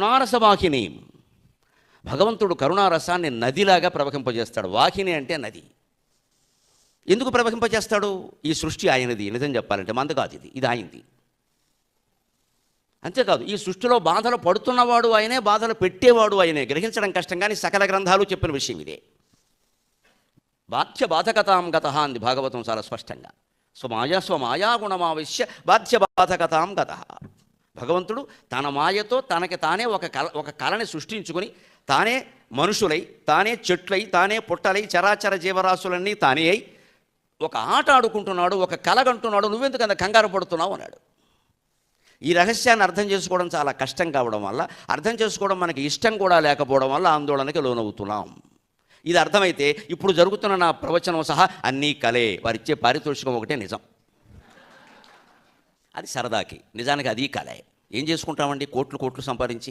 కరుణారసవాహిని. భగవంతుడు కరుణారసాన్ని నదిలాగా ప్రవహింపజేస్తాడు. వాహిని అంటే నది. ఎందుకు ప్రవహింపజేస్తాడు? ఈ సృష్టి ఆయనది. నిజం చెప్పాలంటే మంద కాదు, ఇది ఆయనది. అంతేకాదు, ఈ సృష్టిలో బాధలు పడుతున్నవాడు ఆయనే, బాధలు పెట్టేవాడు ఆయనే. గ్రహించడం కష్టం, కానీ సకల గ్రంథాలు చెప్పిన విషయం ఇదే. బాధ్య బాధకతాం గత అంది భాగవతం చాలా స్పష్టంగా. స్వమాయాగుణమావిశ్య బాధ్య బాధకతాం గత. భగవంతుడు తన మాయతో తనకి తానే ఒక కళని సృష్టించుకొని, తానే మనుషులై, తానే చెట్లై, తానే పుట్టలై, చరాచర జీవరాశులన్నీ తానే అయి ఒక ఆట ఆడుకుంటున్నాడు, ఒక కలగంటున్నాడు. నువ్వెందుకు అంత కంగారు పడుతున్నావు అన్నాడు. ఈ రహస్యాన్ని అర్థం చేసుకోవడం చాలా కష్టం కావడం వల్ల, అర్థం చేసుకోవడం మనకి ఇష్టం కూడా లేకపోవడం వల్ల ఆందోళనకి లోనవుతున్నాం. ఇది అర్థమైతే ఇప్పుడు జరుగుతున్న నా ప్రవచనం సహా అన్నీ కలే. వారిచ్చే పారితోషికం ఒకటే నిజం. అది సరదాకి, నిజానికి అది కలే. ఏం చేసుకుంటామండి కోట్లు సంపాదించి?